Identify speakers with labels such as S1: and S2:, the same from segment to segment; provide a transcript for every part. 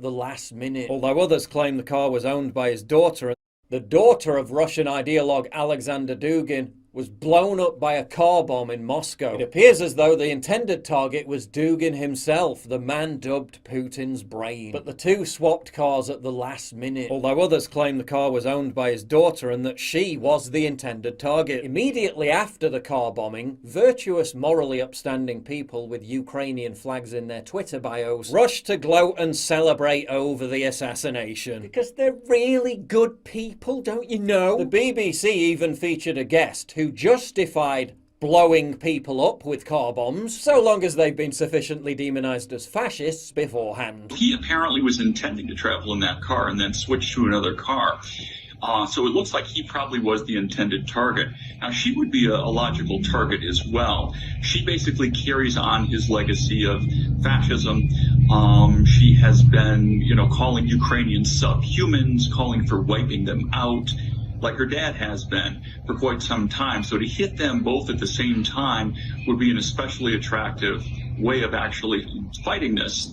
S1: the last minute. Although others claim the car was owned by his daughter, the daughter of Russian ideologue Alexander Dugin was blown up by a car bomb in Moscow. It appears as though the intended target was Dugin himself, the man dubbed Putin's brain. But the two swapped cars at the last minute, although others claim the car was owned by his daughter and that she was the intended target. Immediately after the car bombing, virtuous, morally upstanding people with Ukrainian flags in their Twitter bios rushed to gloat and celebrate over the assassination. Because they're really good people, don't you know? The BBC even featured a guest who justified blowing people up with car bombs, so long as they've been sufficiently demonized as fascists beforehand.
S2: He apparently was intending to travel in that car and then switch to another car. So it looks like he probably was the intended target. Now, she would be a logical target as well. She basically carries on his legacy of fascism. She has been, calling Ukrainians subhumans, calling for wiping them out, like her dad has been for quite some time. So to hit them both at the same time would be an especially attractive way of actually fighting this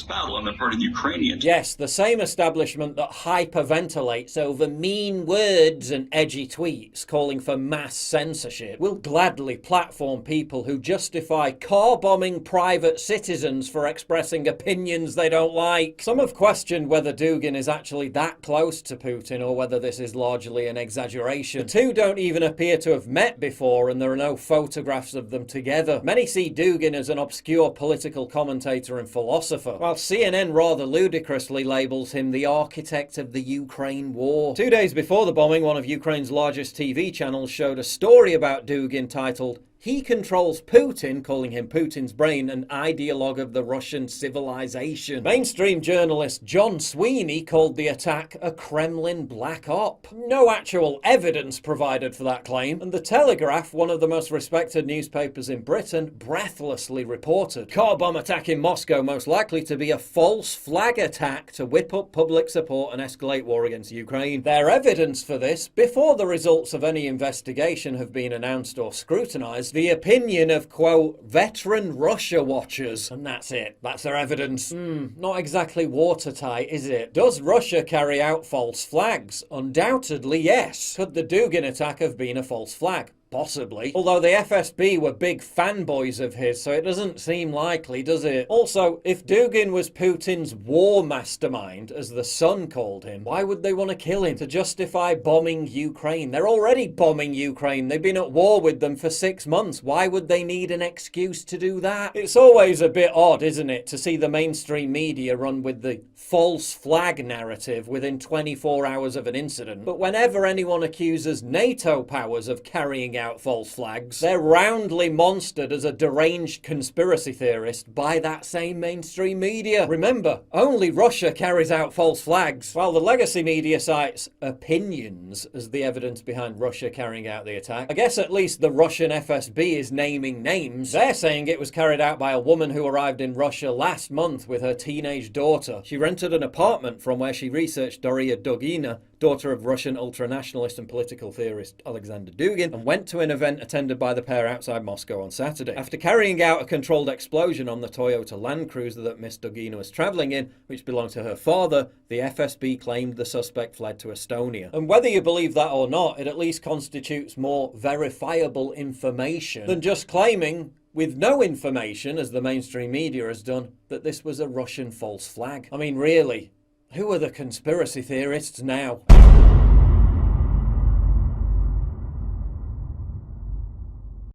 S2: battle on the part of the Ukrainians.
S1: Yes, the same establishment that hyperventilates over mean words and edgy tweets calling for mass censorship will gladly platform people who justify car-bombing private citizens for expressing opinions they don't like. Some have questioned whether Dugin is actually that close to Putin or whether this is largely an exaggeration. The two don't even appear to have met before, and there are no photographs of them together. Many see Dugin as an obscure political commentator and philosopher, while CNN rather ludicrously labels him the architect of the Ukraine war. 2 days before the bombing, one of Ukraine's largest TV channels showed a story about Dugin titled "He Controls Putin," calling him Putin's brain, an ideologue of the Russian civilization. Mainstream journalist John Sweeney called the attack a Kremlin black op. No actual evidence provided for that claim, and The Telegraph, one of the most respected newspapers in Britain, breathlessly reported car bomb attack in Moscow most likely to be a false flag attack to whip up public support and escalate war against Ukraine. Their evidence for this, before the results of any investigation have been announced or scrutinized, the opinion of, quote, veteran Russia watchers. And that's it. That's their evidence. Not exactly watertight, is it? Does Russia carry out false flags? Undoubtedly, yes. Could the Dugin attack have been a false flag? Possibly. Although the FSB were big fanboys of his, so it doesn't seem likely, does it? Also, if Dugin was Putin's war mastermind, as the Sun called him, why would they want to kill him? To justify bombing Ukraine? They're already bombing Ukraine. They've been at war with them for 6 months. Why would they need an excuse to do that? It's always a bit odd, isn't it, to see the mainstream media run with the false flag narrative within 24 hours of an incident. But whenever anyone accuses NATO powers of carrying out false flags, they're roundly monstered as a deranged conspiracy theorist by that same mainstream media. Remember, only Russia carries out false flags, while the legacy media cites opinions as the evidence behind Russia carrying out the attack. I guess at least the Russian FSB is naming names. They're saying it was carried out by a woman who arrived in Russia last month with her teenage daughter. She rented an apartment from where she researched Daria Dugina, daughter of Russian ultranationalist and political theorist Alexander Dugin, and went to an event attended by the pair outside Moscow on Saturday. After carrying out a controlled explosion on the Toyota Land Cruiser that Miss Dugina was travelling in, which belonged to her father, the FSB claimed the suspect fled to Estonia. And whether you believe that or not, it at least constitutes more verifiable information than just claiming, with no information, as the mainstream media has done, that this was a Russian false flag. I mean, really, who are the conspiracy theorists now?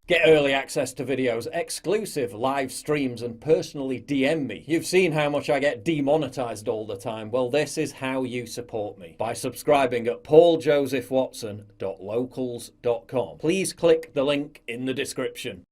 S1: Get early access to videos, exclusive live streams, and personally DM me. You've seen how much I get demonetized all the time. Well, this is how you support me. By subscribing at pauljosephwatson.locals.com. Please click the link in the description.